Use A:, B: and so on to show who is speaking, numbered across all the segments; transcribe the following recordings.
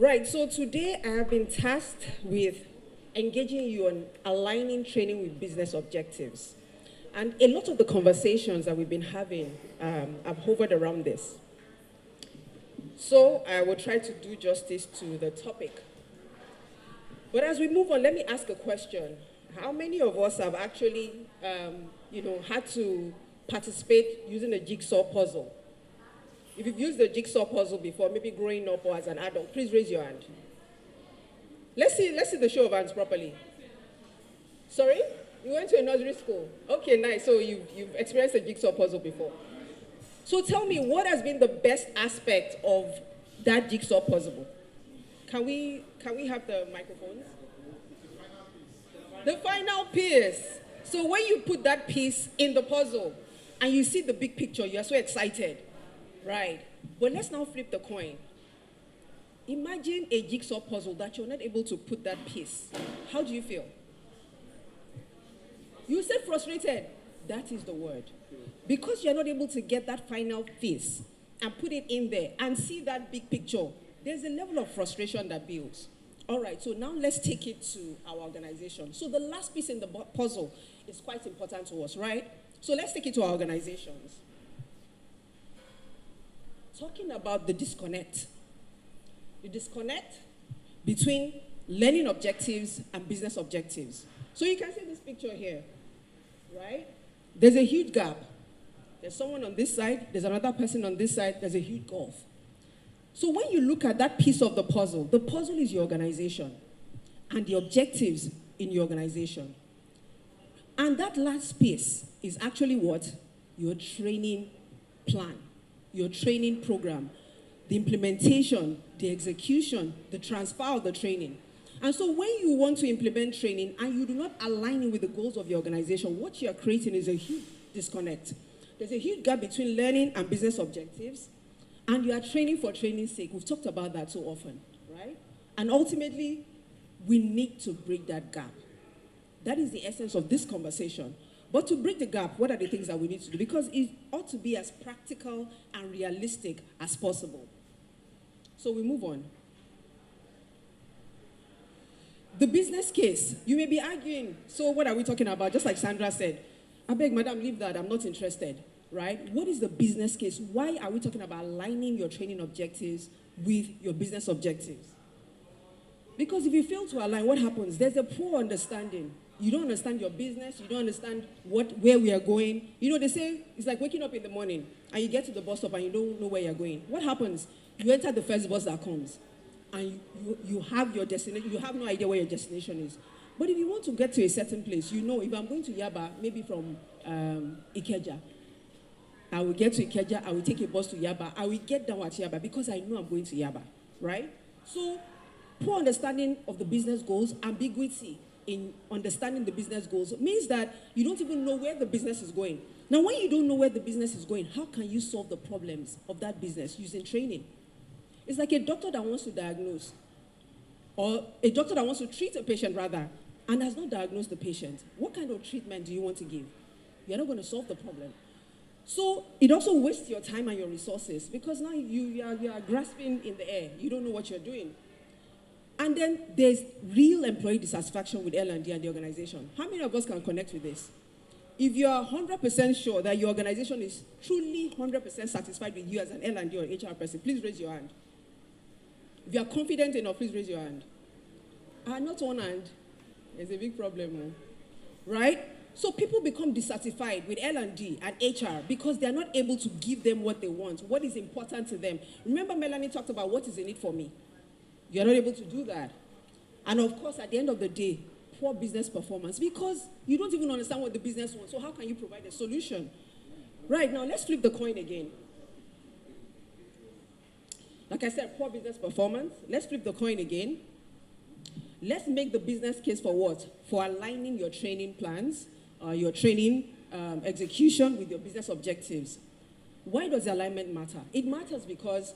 A: Right, so today I have been tasked with engaging you on aligning training with business objectives. And a lot of the conversations that we've been having have hovered around this. So I will try to do justice to the topic. But as we move on, let me ask a question. How many of us have actually, had to participate using a jigsaw puzzle? If you've used the jigsaw puzzle before, maybe growing up or as an adult, please raise your hand. Let's see the show of hands properly. Sorry? You went to a nursery school? Okay, nice. So you've experienced a jigsaw puzzle before. So tell me, what has been the best aspect of that jigsaw puzzle? Can we have the microphones? The final piece. So when you put that piece in the puzzle and you see the big picture, you're so excited. Right. But let's now flip the coin. Imagine a jigsaw puzzle that you're not able to put that piece. How do you feel? You say frustrated. That is the word. Because you're not able to get that final piece and put it in there and see that big picture, there's a level of frustration that builds. All right, so now let's take it to our organization. So the last piece in the puzzle is quite important to us, right? So let's take it to our organizations. Talking about the disconnect. The disconnect between learning objectives and business objectives. So you can see this picture here, right? There's a huge gap. There's someone on this side, there's another person on this side, there's a huge gulf. So when you look at that piece of the puzzle is your organization and the objectives in your organization. And that last piece is actually what? Your training plan, your training program, the implementation, the execution, the transfer of the training. And so when you want to implement training and you do not align it with the goals of your organization, what you're creating is a huge disconnect. There's a huge gap between learning and business objectives, and you are training for training's sake. We've talked about that so often, right? And ultimately, we need to break that gap. That is the essence of this conversation. But to break the gap, what are the things that we need to do? Because it ought to be as practical and realistic as possible. So we move on. The business case. You may be arguing, so what are we talking about? Just like Sandra said, I beg, madam, leave that. I'm not interested, right? What is the business case? Why are we talking about aligning your training objectives with your business objectives? Because if you fail to align, what happens? There's a poor understanding. You don't understand your business. You don't understand where we are going. You know, they say it's like waking up in the morning and you get to the bus stop and you don't know where you're going. What happens? You enter the first bus that comes and you have your destination. You have no idea where your destination is. But if you want to get to a certain place, you know, if I'm going to Yaba, maybe from Ikeja, I will get to Ikeja, I will take a bus to Yaba, I will get down at Yaba because I know I'm going to Yaba, right? So, poor understanding of the business goals, ambiguity in understanding the business goals means that you don't even know where the business is going. Now, when you don't know where the business is going, how can you solve the problems of that business using training? It's like a doctor that wants to diagnose, or a doctor that wants to treat a patient rather, and has not diagnosed the patient. What kind of treatment do you want to give? You're not going to solve the problem. So it also wastes your time and your resources because now you are grasping in the air. You don't know what you're doing. And then there's real employee dissatisfaction with L&D and the organization. How many of us can connect with this? If you are 100% sure that your organization is truly 100% satisfied with you as an L&D or HR person, please raise your hand. If you are confident enough, please raise your hand. Not one hand. There's a big problem, right? So people become dissatisfied with L&D and HR because they're not able to give them what they want, what is important to them. Remember Melanie talked about what is in it for me. You're not able to do that. And of course, at the end of the day, poor business performance because you don't even understand what the business wants. So how can you provide a solution? Right, now let's flip the coin again. Like I said, poor business performance. Let's flip the coin again. Let's make the business case for what? For aligning your training plans, your training execution with your business objectives. Why does alignment matter? It matters because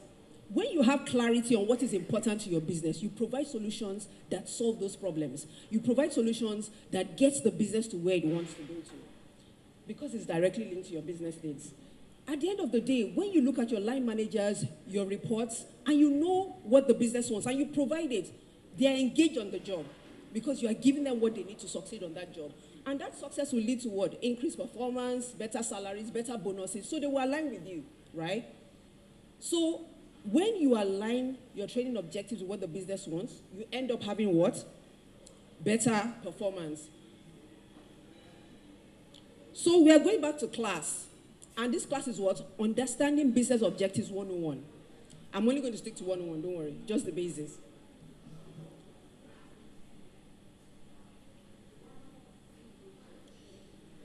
A: when you have clarity on what is important to your business, you provide solutions that solve those problems. You provide solutions that get the business to where it wants to go to because it's directly linked to your business needs. At the end of the day, when you look at your line managers, your reports, and you know what the business wants, and you provide it, they are engaged on the job because you are giving them what they need to succeed on that job. And that success will lead to what? Increased performance, better salaries, better bonuses. So they will align with you, right? So when you align your training objectives with what the business wants, you end up having what? Better performance. So we are going back to class. And this class is what? Understanding Business Objectives 101. I'm only going to stick to 101, don't worry. Just the basis.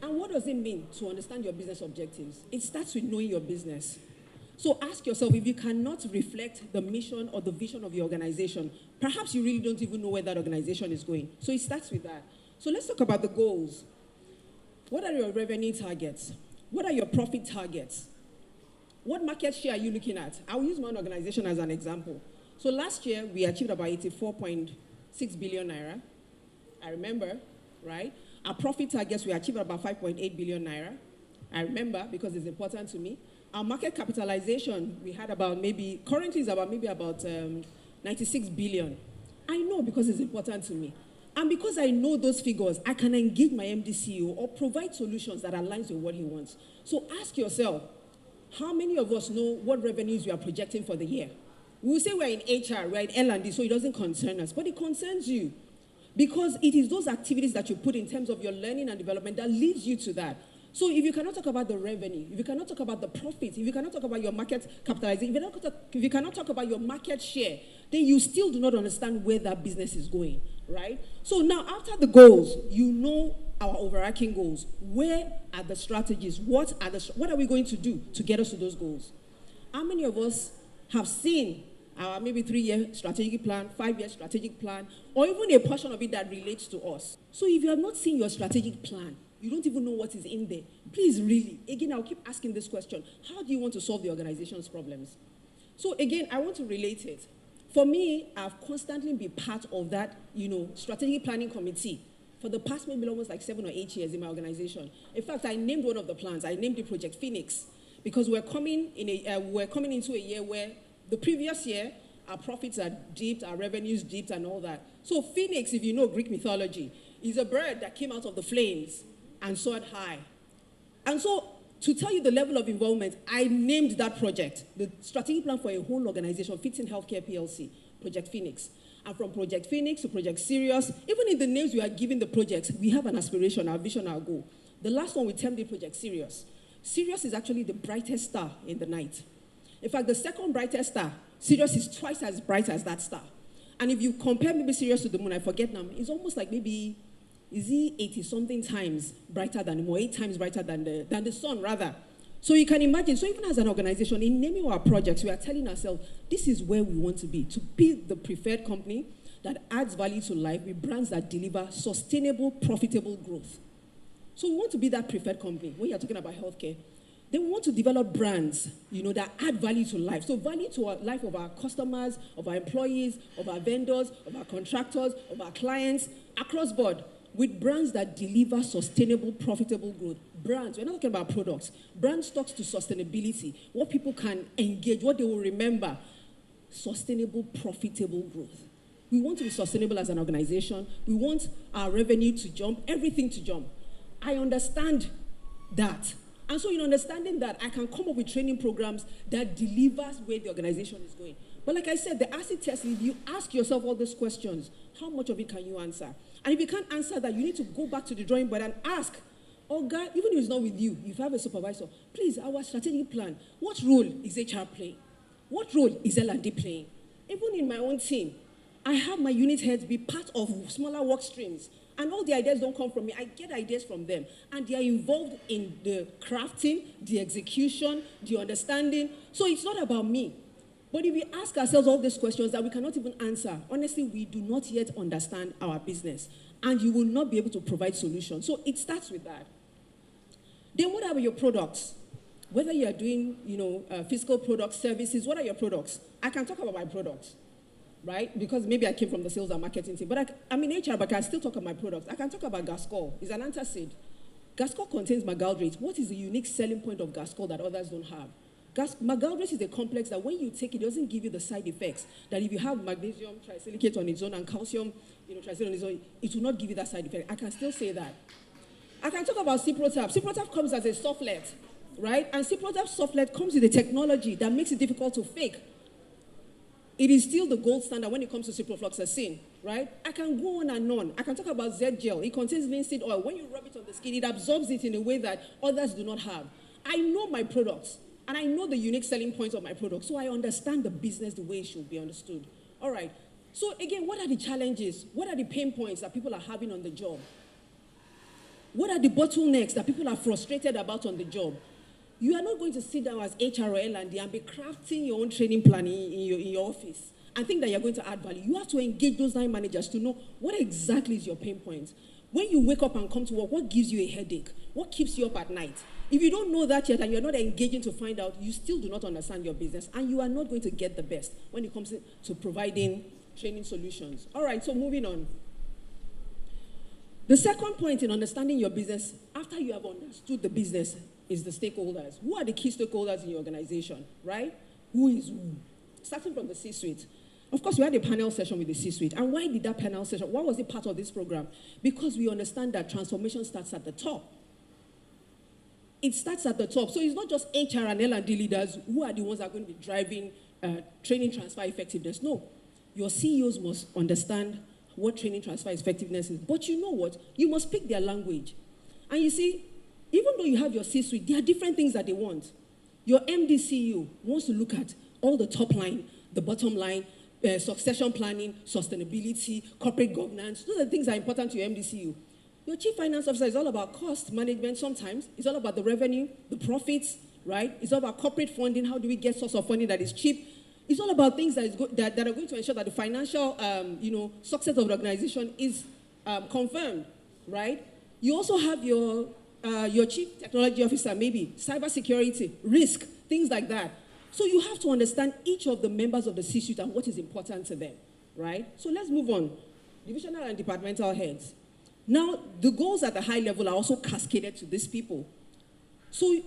A: And what does it mean to understand your business objectives? It starts with knowing your business. So ask yourself, if you cannot reflect the mission or the vision of your organization, perhaps you really don't even know where that organization is going. So it starts with that. So let's talk about the goals. What are your revenue targets? What are your profit targets? What market share are you looking at? I'll use my own organization as an example. So last year, we achieved about 84.6 billion naira. I remember, right? Our profit targets, we achieved about 5.8 billion naira. I remember because it's important to me. Our market capitalization, we had about currently is about 96 billion. I know because it's important to me. And because I know those figures, I can engage my MD CEO or provide solutions that aligns with what he wants. So ask yourself, how many of us know what revenues we are projecting for the year? We will say we're in HR, we're in L&D, so it doesn't concern us, but it concerns you. Because it is those activities that you put in terms of your learning and development that leads you to that. So if you cannot talk about the revenue, if you cannot talk about the profit, if you cannot talk about your market capitalization, if you cannot talk about your market share, then you still do not understand where that business is going, right? So now after the goals, you know our overarching goals. Where are the strategies? What are we going to do to get us to those goals? How many of us have seen our maybe 3-year strategic plan, 5-year strategic plan, or even a portion of it that relates to us? So if you have not seen your strategic plan, you don't even know what is in there. Please, really, again, I'll keep asking this question. How do you want to solve the organization's problems? So again, I want to relate it. For me, I've constantly been part of that, strategic planning committee for the past maybe almost like 7 or 8 years in my organization. In fact, I named one of the plans. I named it Project Phoenix because we're coming into a year where the previous year, our profits are dipped, our revenues dipped and all that. So Phoenix, if you know Greek mythology, is a bird that came out of the flames and soared high. And so, to tell you the level of involvement, I named that project, the strategic plan for a whole organization, Fits in Healthcare PLC, Project Phoenix. And from Project Phoenix to Project Sirius, even in the names we are giving the projects, we have an aspiration, our vision, our goal. The last one we termed it Project Sirius. Sirius is actually the brightest star in the night. In fact, the second brightest star, Sirius is twice as bright as that star. And if you compare maybe Sirius to the moon, I forget now, it's almost like maybe, is he 80-something times brighter than the moon, 8 times brighter than the sun, rather. So you can imagine, so even as an organization, in naming our projects, we are telling ourselves, this is where we want to be the preferred company that adds value to life with brands that deliver sustainable, profitable growth. So we want to be that preferred company when you're talking about healthcare. Then we want to develop brands, that add value to life. So value to our life of our customers, of our employees, of our vendors, of our contractors, of our clients, across board, with brands that deliver sustainable, profitable growth. Brands, we're not talking about products. Brands talks to sustainability, what people can engage, what they will remember. Sustainable, profitable growth. We want to be sustainable as an organization. We want our revenue to jump, everything to jump. I understand that. And so in understanding that, I can come up with training programs that delivers where the organization is going. But like I said, the acid test, if you ask yourself all these questions, how much of it can you answer? And if you can't answer that, you need to go back to the drawing board and ask, God, even if it's not with you, if you have a supervisor, please, our strategic plan, what role is HR playing? What role is L&D playing? Even in my own team, I have my unit heads be part of smaller work streams. And all the ideas don't come from me. I get ideas from them. And they are involved in the crafting, the execution, the understanding. So it's not about me. But if we ask ourselves all these questions that we cannot even answer, honestly, we do not yet understand our business. And you will not be able to provide solutions. So it starts with that. Then what are your products? Whether you are doing, physical products, services, what are your products? I can talk about my products. Right? Because maybe I came from the sales and marketing team. But I'm in HR, but I can still talk about my products. I can talk about Gascol. It's an antacid. Gascol contains magaldrate. What is the unique selling point of Gascol that others don't have? Magaldrate is a complex that when you take it, it doesn't give you the side effects that if you have magnesium trisilicate on its own and calcium trisilicate on its own, it will not give you that side effect. I can still say that. I can talk about Ciprotap. Ciprotap comes as a softlet, right? And Ciprotap softlet comes with a technology that makes it difficult to fake. It is still the gold standard when it comes to ciprofloxacin, right? I can go on and on. I can talk about Z-Gel. It contains linseed oil. When you rub it on the skin, it absorbs it in a way that others do not have. I know my products, and I know the unique selling points of my products, so I understand the business the way it should be understood. All right. So again, what are the challenges? What are the pain points that people are having on the job? What are the bottlenecks that people are frustrated about on the job? You are not going to sit down as HR or L&D and be crafting your own training plan in your office and think that you're going to add value. You have to engage those line managers to know what exactly is your pain point. When you wake up and come to work, what gives you a headache? What keeps you up at night? If you don't know that yet and you're not engaging to find out, you still do not understand your business and you are not going to get the best when it comes to providing training solutions. All right, so moving on. The second point in understanding your business, after you have understood the business, is the stakeholders. Who are the key stakeholders in your organization, right? Who is who? Starting from the C-suite. Of course, we had a panel session with the C-suite. And why did that panel session, why was it part of this program? Because we understand that transformation starts at the top. It starts at the top. So it's not just HR and L&D leaders who are the ones that are going to be driving training transfer effectiveness. No. Your CEOs must understand what training transfer effectiveness is. But you know what? You must speak their language. And you see, even though you have your C-suite, there are different things that they want. Your MD CEO wants to look at all the top line, the bottom line, succession planning, sustainability, corporate governance. Those are the things that are important to your MD CEO. Your chief finance officer is all about cost management sometimes. It's all about the revenue, the profits, right? It's all about corporate funding. How do we get source of funding that is cheap? It's all about things that are going to ensure that the financial success of the organization is confirmed, right? You also have your chief technology officer, maybe cybersecurity, risk, things like that. So you have to understand each of the members of the C-suite and what is important to them, right? So let's move on. Divisional and departmental heads. Now, the goals at the high level are also cascaded to these people. So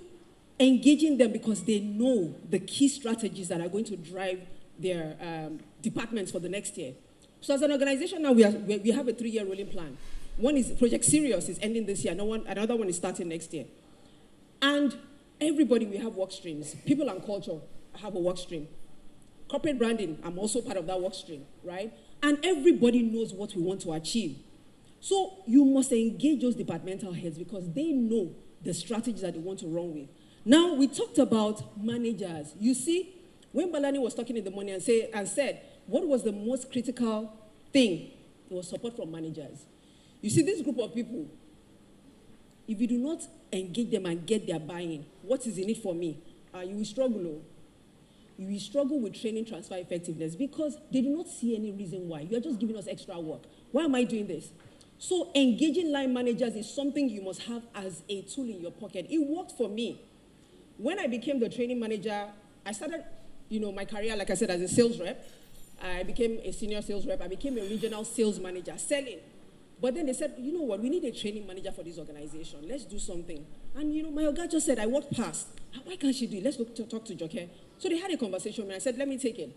A: engaging them because they know the key strategies that are going to drive their departments for the next year. So as an organization now, we have a 3-year rolling plan. One is Project Sirius is ending this year. Another one is starting next year. And everybody, we have work streams. People and culture, I have a work stream. Corporate branding, I'm also part of that work stream, right? And everybody knows what we want to achieve. So you must engage those departmental heads because they know the strategies that they want to run with. Now, we talked about managers. You see, when Balani was talking in the morning and said, what was the most critical thing? It was support from managers. You see, this group of people, if you do not engage them and get their buy-in, what is in it for me? You will struggle. You will struggle with training transfer effectiveness because they do not see any reason why. You are just giving us extra work. Why am I doing this? So engaging line managers is something you must have as a tool in your pocket. It worked for me. When I became the training manager, I started, my career, like I said, as a sales rep. I became a senior sales rep. I became a regional sales manager, selling. But then they said, you know what, we need a training manager for this organization. Let's do something. And, my Oga just said, I walked past. Why can't she do it? Let's go talk to Joke. So they had a conversation with me. I said, let me take it.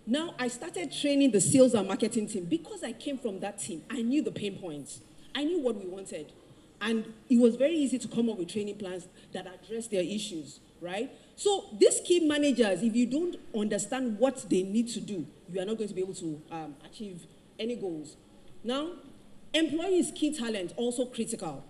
A: Now, I started training the sales and marketing team. Because I came from that team, I knew the pain points. I knew what we wanted. And it was very easy to come up with training plans that address their issues, right? So these key managers, if you don't understand what they need to do, you are not going to be able to achieve any goals. Now, employees' key talent, also critical.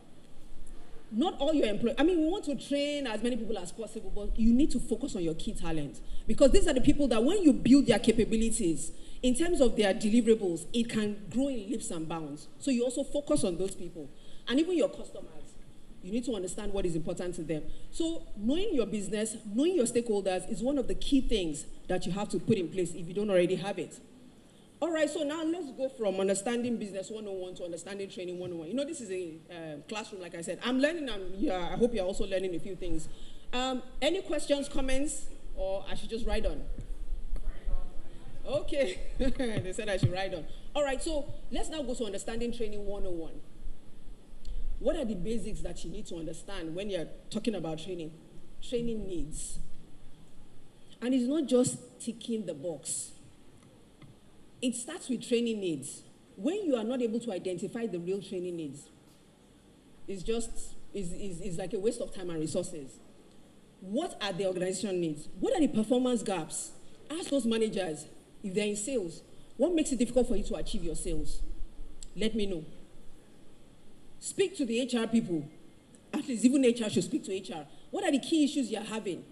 A: Not all your employees, we want to train as many people as possible, but you need to focus on your key talent. Because these are the people that when you build their capabilities, in terms of their deliverables, it can grow in leaps and bounds. So you also focus on those people. And even your customers, you need to understand what is important to them. So knowing your business, knowing your stakeholders is one of the key things that you have to put in place if you don't already have it. All right, so now let's go from understanding business 101 to understanding training 101. This is a classroom, like I said. I'm learning, I hope you're also learning a few things. Any questions, comments, or I should just ride on? Okay, they said I should ride on. All right, so let's now go to understanding training 101. What are the basics that you need to understand when you're talking about training? Training needs. And it's not just ticking the box. It starts with training needs. When you are not able to identify the real training needs, it's like a waste of time and resources. What are the organizational needs? What are the performance gaps? Ask those managers, if they're in sales, what makes it difficult for you to achieve your sales? Let me know. Speak to the HR people. At least even HR should speak to HR. What are the key issues you're having?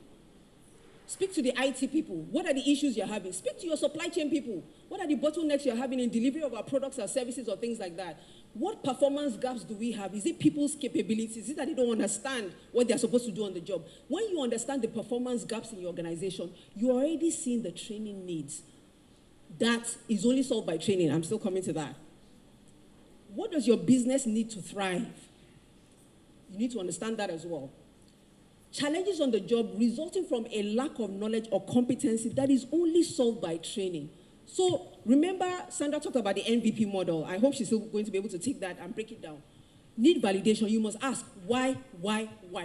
A: Speak to the IT people. What are the issues you're having? Speak to your supply chain people. What are the bottlenecks you're having in delivery of our products or services or things like that? What performance gaps do we have? Is it people's capabilities? Is it that they don't understand what they're supposed to do on the job? When you understand the performance gaps in your organization, you're already seeing the training needs. That is only solved by training. I'm still coming to that. What does your business need to thrive? You need to understand that as well. Challenges on the job resulting from a lack of knowledge or competency that is only solved by training. So remember, Sandra talked about the MVP model. I hope she's still going to be able to take that and break it down. Need validation. You must ask why.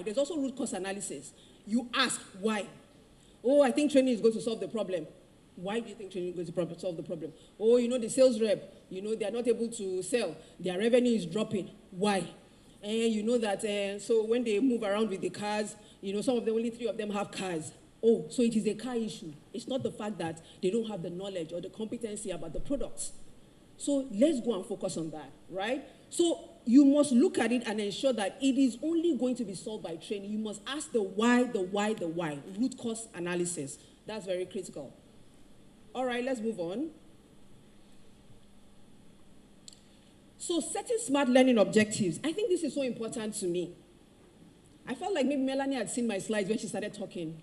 A: There's also root cause analysis. You ask why. Oh, I think training is going to solve the problem. Why do you think training is going to solve the problem? Oh, the sales rep, they are not able to sell. Their revenue is dropping. Why? And that, so when they move around with the cars, some of them, only 3 of them have cars. Oh, so it is a car issue. It's not the fact that they don't have the knowledge or the competency about the products. So let's go and focus on that, right? So you must look at it and ensure that it is only going to be solved by training. You must ask the why, root cause analysis. That's very critical. All right, let's move on. So setting smart learning objectives. I think this is so important to me. I felt like maybe Melanie had seen my slides when she started talking.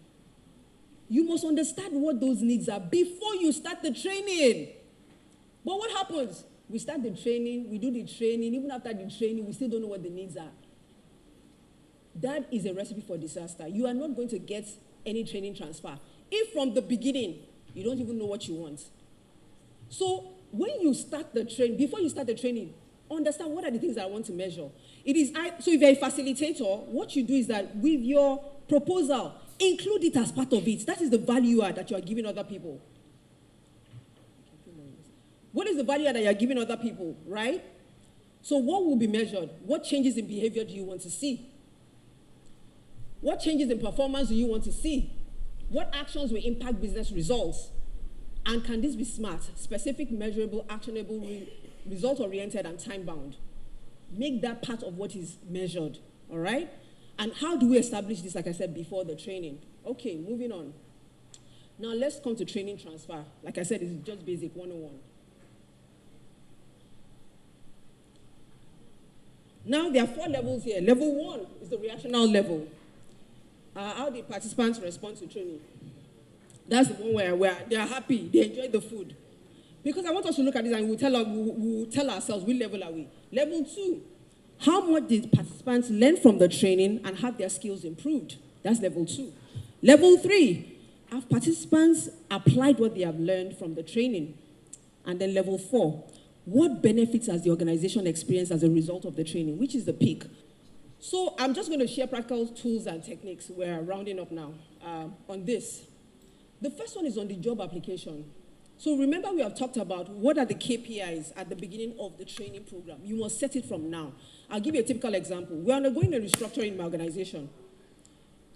A: You must understand what those needs are before you start the training. But what happens? We start the training, we do the training, even after the training, we still don't know what the needs are. That is a recipe for disaster. You are not going to get any training transfer if from the beginning you don't even know what you want. So when you start the training, before you start the training, understand what are the things that I want to measure. So if you're a facilitator, what you do is that with your proposal, include it as part of it. That is the value add that you are giving other people. What is the value add that you are giving other people, right? So what will be measured? What changes in behavior do you want to see? What changes in performance do you want to see? What actions will impact business results? And can this be smart, specific, measurable, actionable, result-oriented, and time-bound? Make that part of what is measured, all right? And how do we establish this, like I said before, the training? Okay, moving on. Now let's come to training transfer. Like I said, it's just basic 101. Now there are 4 levels here. Level 1 is the reactional level. How the participants respond to training. That's the one where they are happy, they enjoy the food. Because I want us to look at this and we'll tell ourselves, which level are we? Level 2, how much did participants learn from the training and have their skills improved? That's level 2. Level 3, have participants applied what they have learned from the training? And then level 4, what benefits has the organization experienced as a result of the training, which is the peak? So I'm just going to share practical tools and techniques. We're rounding up now on this. The first one is on the job application. So remember we have talked about what are the KPIs at the beginning of the training program. You must set it from now. I'll give you a typical example. We are undergoing a restructuring in my organization.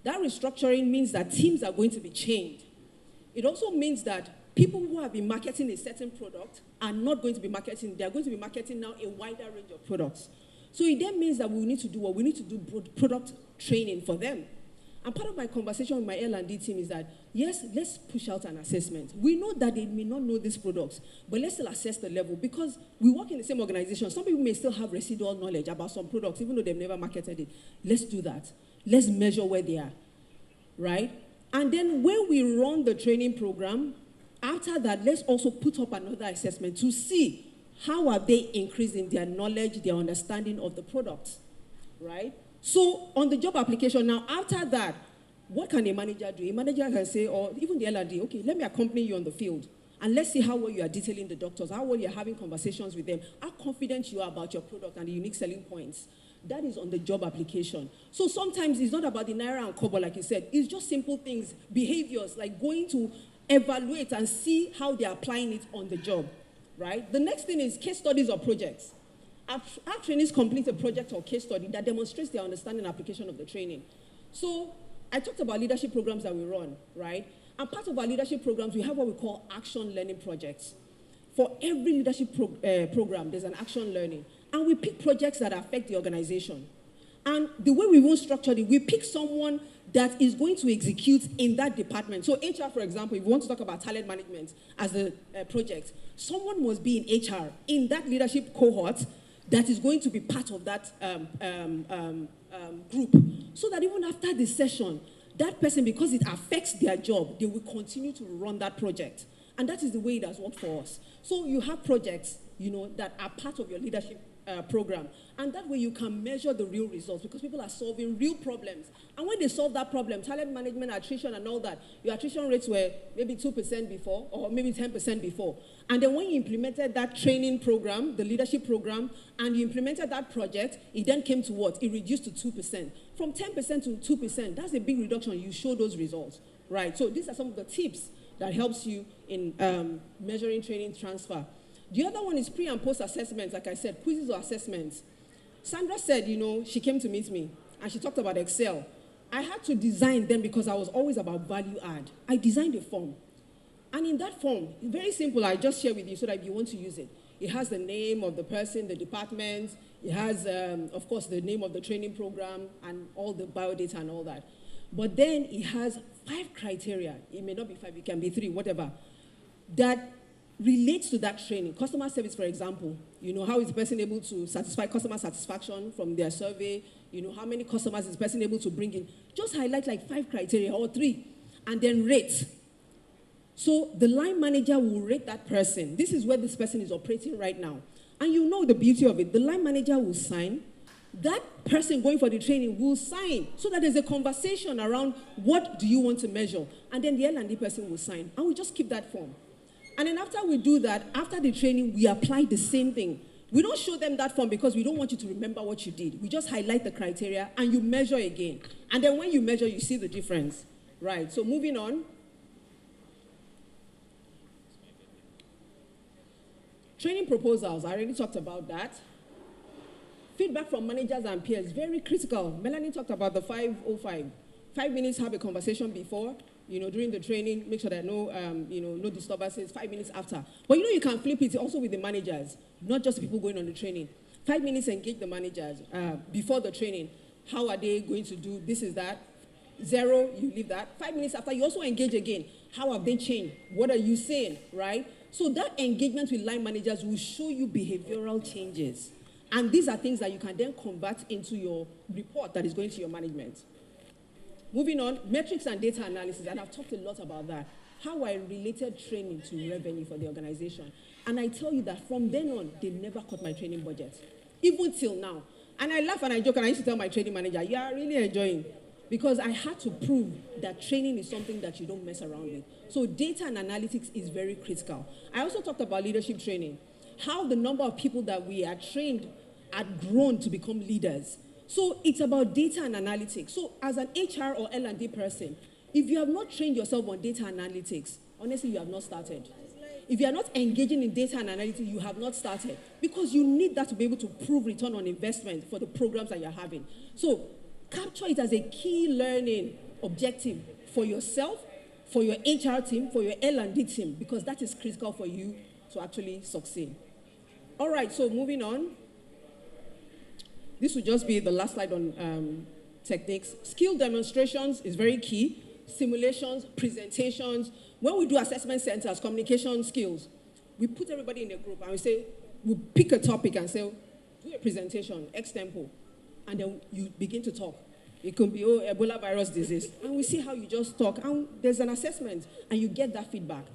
A: That restructuring means that teams are going to be changed. It also means that people who have been marketing a certain product are not going to be marketing. They are going to be marketing now a wider range of products. So it then means that we need to do what? We need to do product training for them. And part of my conversation with my L&D team is that, yes, let's push out an assessment. We know that they may not know these products, but let's still assess the level because we work in the same organization. Some people may still have residual knowledge about some products, even though they've never marketed it. Let's do that. Let's measure where they are, right? And then when we run the training program, after that, let's also put up another assessment to see how are they increasing their knowledge, their understanding of the products, right? So on the job application now, after that, what can a manager do? A manager can say, or even the L&D, okay, let me accompany you on the field. And let's see how well you are detailing the doctors, how well you're having conversations with them, how confident you are about your product and the unique selling points. That is on the job application. So sometimes it's not about the naira and kobo, like you said. It's just simple things, behaviors, like going to evaluate and see how they're applying it on the job, right? The next thing is case studies or projects. Our trainees complete a project or case study that demonstrates their understanding and application of the training. So I talked about leadership programs that we run, right? And part of our leadership programs, we have what we call action learning projects. For every leadership program, there's an action learning. And we pick projects that affect the organization. And the way we won't structure it, we pick someone that is going to execute in that department. So HR, for example, if we want to talk about talent management as a project, someone must be in HR, in that leadership cohort that is going to be part of that group. So that even after the session, that person, because it affects their job, they will continue to run that project. And that is the way it has worked for us. So you have projects, that are part of your leadership program. And that way you can measure the real results because people are solving real problems. And when they solve that problem, talent management, attrition and all that, your attrition rates were maybe 2% before or maybe 10% before. And then when you implemented that training program, the leadership program, and you implemented that project, it then came to what? It reduced to 2%. From 10% to 2%, that's a big reduction. You show those results, right? So these are some of the tips that helps you in measuring training transfer. The other one is pre and post assessments, like I said, quizzes or assessments. Sandra said, she came to meet me and she talked about Excel. I had to design them because I was always about value add. I designed a form. And in that form, very simple, I just share with you so that if you want to use it. It has the name of the person, the department. It has, of course, the name of the training program and all the biodata and all that. But then it has 5 criteria. It may not be 5, it can be 3, whatever, that relates to that training. Customer service, for example, how is the person able to satisfy customer satisfaction from their survey? How many customers is the person able to bring in? Just highlight like 5 criteria or 3 and then rate. So the line manager will rate that person. This is where this person is operating right now. And the beauty of it. The line manager will sign. That person going for the training will sign so that there's a conversation around what do you want to measure. And then the L&D person will sign. And we just keep that form. And then after we do that, after the training, we apply the same thing. We don't show them that form because we don't want you to remember what you did. We just highlight the criteria and you measure again. And then when you measure, you see the difference. Right, so moving on. Training proposals, I already talked about that. Feedback from managers and peers, very critical. Melanie talked about the 505. 5 minutes, have a conversation before. During the training, make sure that no disturbances, 5 minutes after. But you can flip it also with the managers, not just people going on the training. 5 minutes, engage the managers before the training. How are they going to do this is that? 0, you leave that. 5 minutes after, you also engage again. How have they changed? What are you saying, right? So that engagement with line managers will show you behavioral changes. And these are things that you can then convert into your report that is going to your management. Moving on, metrics and data analysis, and I've talked a lot about that. How I related training to revenue for the organization. And I tell you that from then on, they never cut my training budget, even till now. And I laugh and I joke, and I used to tell my training manager, you are really enjoying. Because I had to prove that training is something that you don't mess around with. So data and analytics is very critical. I also talked about leadership training, how the number of people that we are trained had grown to become leaders. So it's about data and analytics. So as an HR or L&D person, if you have not trained yourself on data analytics, honestly, you have not started. If you are not engaging in data and analytics, you have not started. Because you need that to be able to prove return on investment for the programs that you're having. So capture it as a key learning objective for yourself, for your HR team, for your L&D team, because that is critical for you to actually succeed. All right, so moving on. This will just be the last slide on techniques. Skill demonstrations is very key. Simulations, presentations. When we do assessment centers, communication skills, we put everybody in a group and we pick a topic and say, do a presentation, X tempo. And then you begin to talk. It could be, Ebola virus disease. And we see how you just talk. And there's an assessment, and you get that feedback.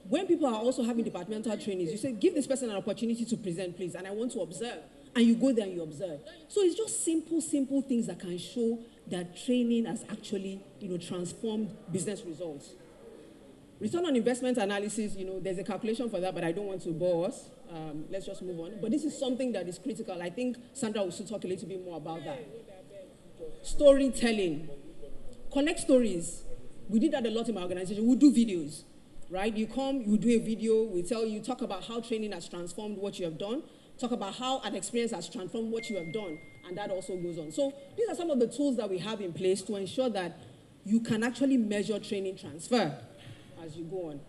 A: When people are also having departmental trainings, you say, give this person an opportunity to present, please, and I want to observe. And you go there and you observe. So it's just simple things that can show that training has actually, transformed business results. Return on investment analysis, there's a calculation for that, but I don't want to bore us. let's just move on. But this is something that is critical. I think Sandra will still talk a little bit more about that. Storytelling. Connect stories. We did that a lot in my organization. We do videos, right? You come, you do a video, we tell you, talk about how training has transformed what you have done, talk about how an experience has transformed what you have done, and that also goes on. So these are some of the tools that we have in place to ensure that you can actually measure training transfer as you go on.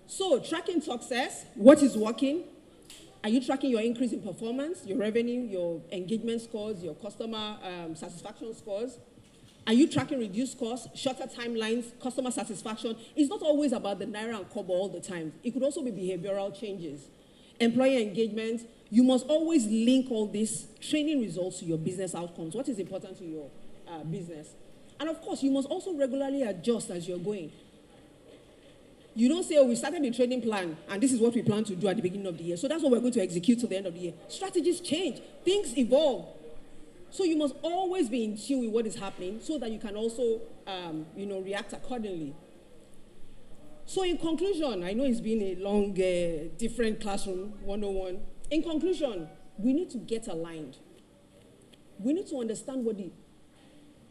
A: So tracking success, what is working? Are you tracking your increase in performance, your revenue, your engagement scores, your customer satisfaction scores? Are you tracking reduced costs, shorter timelines, customer satisfaction? It's not always about the naira and kobo all the time. It could also be behavioral changes. Employee engagement, you must always link all these training results to your business outcomes. What is important to your business? And of course, you must also regularly adjust as you're going. You don't say, oh, we started the training plan, and this is what we plan to do at the beginning of the year. So that's what we're going to execute till the end of the year. Strategies change. Things evolve. So you must always be in tune with what is happening so that you can also, react accordingly. So in conclusion, I know it's been a long, different classroom 101. In conclusion, we need to get aligned. We need to understand what the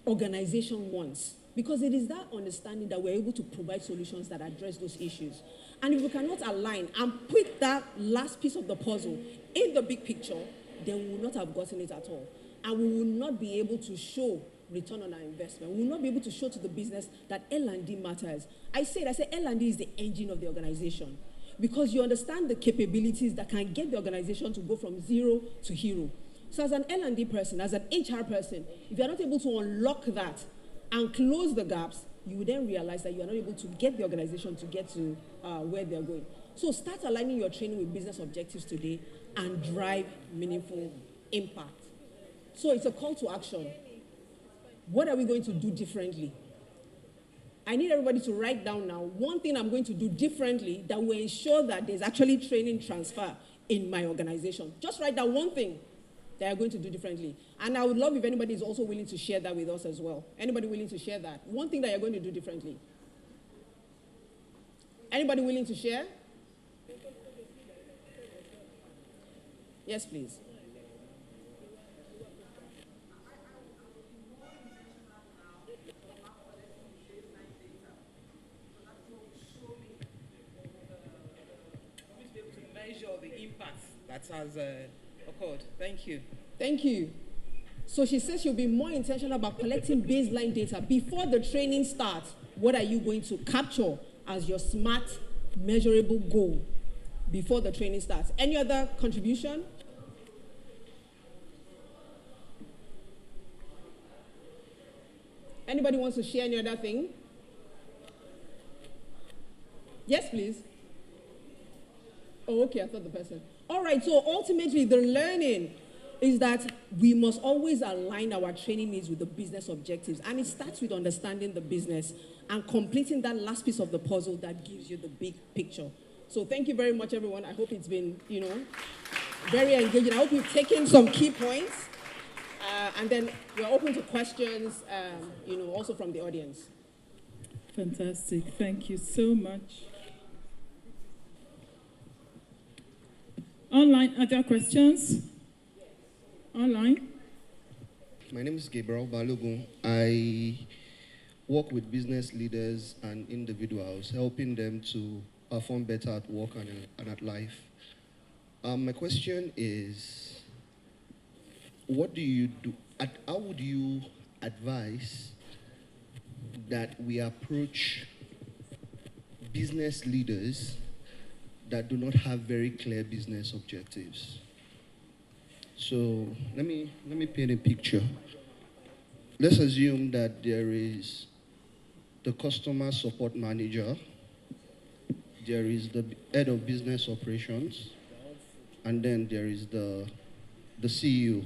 A: organization wants, because it is that understanding that we're able to provide solutions that address those issues. And if we cannot align and put that last piece of the puzzle in the big picture, then we will not have gotten it at all. And we will not be able to show return on our investment. We will not be able to show to the business that L&D matters. I say L&D is the engine of the organization, because you understand the capabilities that can get the organization to go from zero to hero. So as an L&D person, as an HR person, if you're not able to unlock that and close the gaps, you will then realize that you are not able to get the organization to get to where they're going. So start aligning your training with business objectives today and drive meaningful impact. So it's a call to action. What are we going to do differently? I need everybody to write down now one thing I'm going to do differently that will ensure that there's actually training transfer in my organization. Just write down one thing that you're going to do differently. And I would love if anybody is also willing to share that with us as well. Anybody willing to share that? One thing that you're going to do differently. Anybody willing to share? Yes, please.
B: The impact that has occurred. Thank you.
A: Thank you. So she says she'll be more intentional about collecting baseline data before the training starts. What are you going to capture as your smart, measurable goal before the training starts? Any other contribution? Anybody wants to share any other thing? Yes, please. Oh, okay, I thought the person. All right, so ultimately the learning is that we must always align our training needs with the business objectives. And it starts with understanding the business and completing that last piece of the puzzle that gives you the big picture. So thank you very much, everyone. I hope it's been, very engaging. I hope you've taken some key points. And then we're open to questions, also from the audience.
C: Fantastic. Thank you so much. Online, are there questions? Online?
D: My name is Gabriel Balogun. I work with business leaders and individuals, helping them to perform better at work and at life. My question is, what do you do? How would you advise that we approach business leaders that do not have very clear business objectives? So let me paint a picture. Let's assume that there is the customer support manager, there is the head of business operations, and then there is the CEO.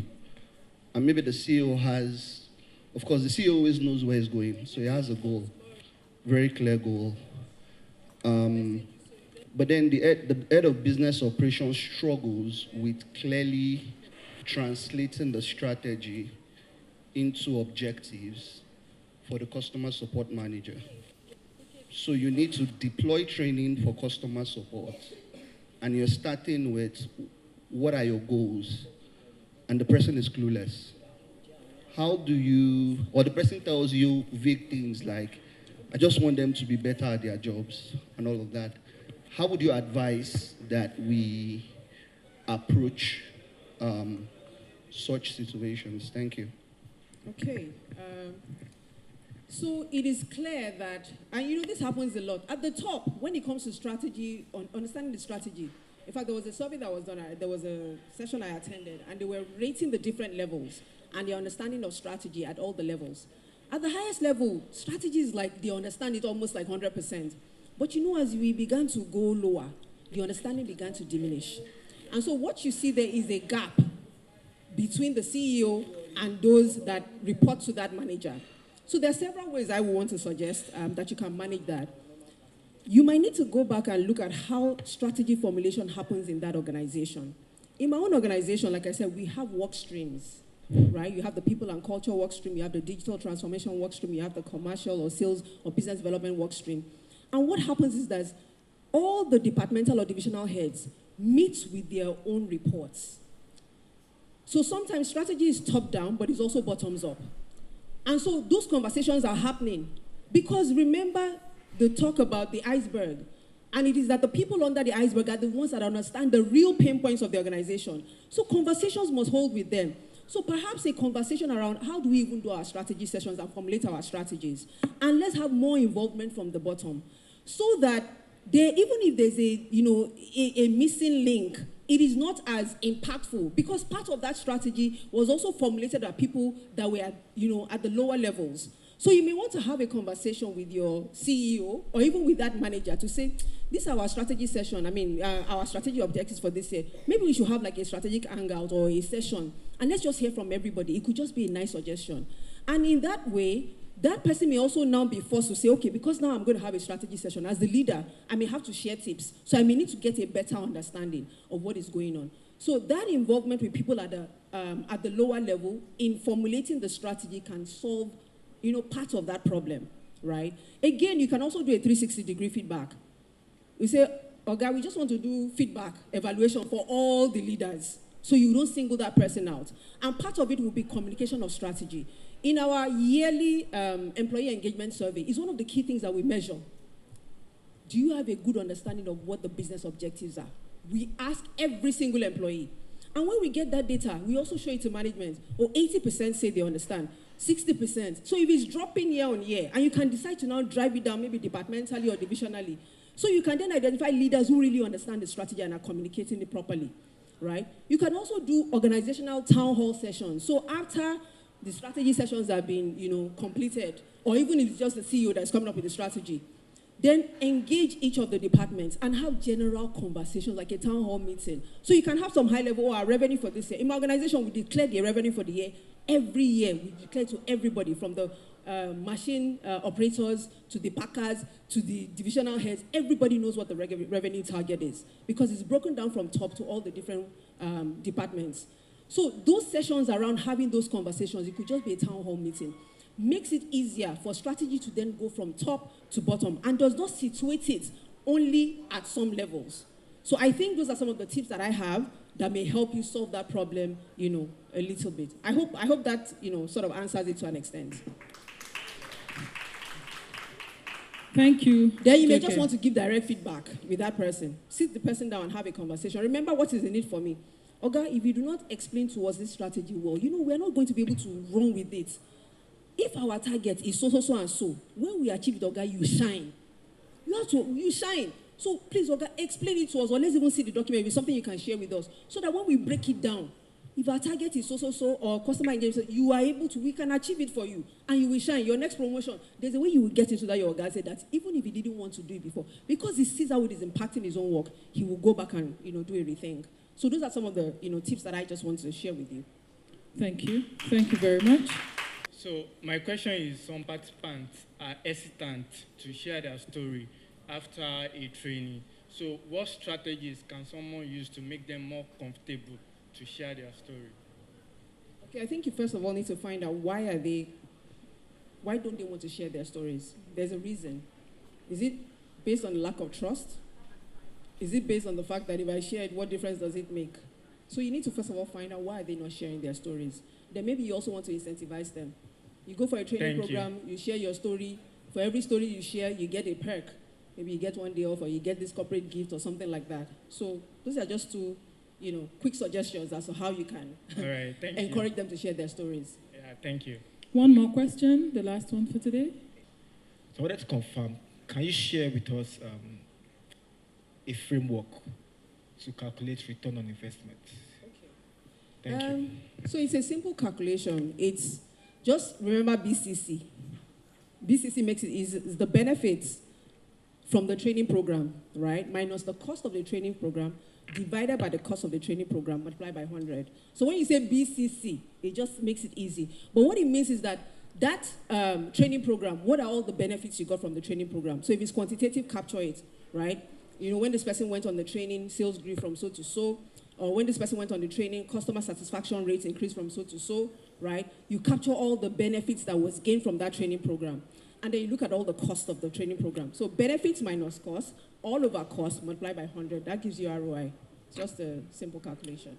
D: And maybe the CEO has, of course, the CEO always knows where he's going, so he has a goal, very clear goal. But then the head of business operations struggles with clearly translating the strategy into objectives for the customer support manager. So you need to deploy training for customer support and you're starting with what are your goals, and the person is clueless, how do you, or the person tells you vague things like, I just want them to be better at their jobs and all of that. How would you advise that we approach such situations? Thank you.
A: Okay. So it is clear that, and you know, this happens a lot. At the top, when it comes to strategy, on understanding the strategy, in fact, there was a survey that was done, there was a session I attended, and they were rating the different levels and the understanding of strategy at all the levels. At the highest level, strategy is like, they understand it almost like 100%. But you know, as we began to go lower, the understanding began to diminish. And so what you see there is a gap between the CEO and those that report to that manager. So there are several ways I would want to suggest that you can manage that. You might need to go back and look at how strategy formulation happens in that organization. In my own organization, like I said, we have work streams, right? You have the people and culture work stream, you have the digital transformation work stream, you have the commercial or sales or business development work stream. And what happens is that all the departmental or divisional heads meet with their own reports. So sometimes strategy is top down, but it's also bottoms up. And so those conversations are happening because remember the talk about the iceberg. And it is that the people under the iceberg are the ones that understand the real pain points of the organization. So conversations must hold with them. So perhaps a conversation around how do we even do our strategy sessions and formulate our strategies. And let's have more involvement from the bottom. So that there, even if there's a missing link, it is not as impactful because part of that strategy was also formulated by people that were at the lower levels. So you may want to have a conversation with your CEO or even with that manager to say, this is our strategy session, our strategy objectives for this year. Maybe we should have like a strategic hangout or a session and let's just hear from everybody. It could just be a nice suggestion. And in that way, that person may also now be forced to say, okay, because now I'm going to have a strategy session. As the leader, I may have to share tips. So I may need to get a better understanding of what is going on. So that involvement with people at the lower level in formulating the strategy can solve, part of that problem, right? Again, you can also do a 360-degree feedback. We say, okay, we just want to do feedback, evaluation for all the leaders. So you don't single that person out. And part of it will be communication of strategy. In our yearly employee engagement survey, it's one of the key things that we measure. Do you have a good understanding of what the business objectives are? We ask every single employee. And when we get that data, we also show it to management. 80% say they understand, 60%. So if it's dropping year on year, and you can decide to now drive it down maybe departmentally or divisionally, so you can then identify leaders who really understand the strategy and are communicating it properly, right? You can also do organizational town hall sessions. So after the strategy sessions have been, completed, or even if it's just the CEO that's coming up with the strategy, then engage each of the departments and have general conversations like a town hall meeting. So you can have some high level, our revenue for this year. In my organization, we declare the revenue for the year. Every year, we declare to everybody from the machine operators to the packers to the divisional heads. Everybody knows what the revenue target is because it's broken down from top to all the different departments. So those sessions around having those conversations, it could just be a town hall meeting, makes it easier for strategy to then go from top to bottom and does not situate it only at some levels. So I think those are some of the tips that I have that may help you solve that problem, a little bit. I hope that, sort of answers it to an extent.
C: Thank you.
A: Then you may just want to give direct feedback with that person. Sit the person down and have a conversation. Remember what is in it for me. Oga, if you do not explain to us this strategy well, we're not going to be able to run with it. If our target is so, and so, when we achieve it, Oga, you shine. You shine. So please, Oga, explain it to us, or let's even see the document with something you can share with us, so that when we break it down, if our target is so, or customer engagement, you are able to, we can achieve it for you, and you will shine. Your next promotion, there's a way you will get into that. Your Oga said that even if he didn't want to do it before, because he sees how it is impacting his own work, he will go back and do a rethink. So those are some of the tips that I just want to share with you.
C: Thank you. Thank you very much.
B: So my question is, some participants are hesitant to share their story after a training. So what strategies can someone use to make them more comfortable to share their story?
A: Okay, I think you first of all need to find out why don't they want to share their stories? There's a reason. Is it based on lack of trust? Is it based on the fact that if I share it, what difference does it make? So you need to first of all find out why they're not sharing their stories. Then maybe you also want to incentivize them. You go for a training
B: Thank you.
A: program, you share your story. For every story you share, you get a perk. Maybe you get 1 day off or you get this corporate gift or something like that. So those are just two, quick suggestions as to how you can
B: All right, thank you.
A: encourage them to share their stories.
B: Yeah, thank you.
C: One more question, the last one for today.
E: So I wanted to confirm, can you share with us a framework to calculate return on investment? Thank you.
A: So it's a simple calculation. It's just remember BCC. BCC makes it easy. It's the benefits from the training program, right? Minus the cost of the training program divided by the cost of the training program multiplied by 100. So when you say BCC, it just makes it easy. But what it means is that training program, what are all the benefits you got from the training program? So if it's quantitative, capture it, right? When this person went on the training, sales grew from so to so, or when this person went on the training, customer satisfaction rates increased from so to so, right? You capture all the benefits that was gained from that training program. And then you look at all the cost of the training program. So benefits minus cost, all over cost multiplied by 100, that gives you ROI. It's just a simple calculation.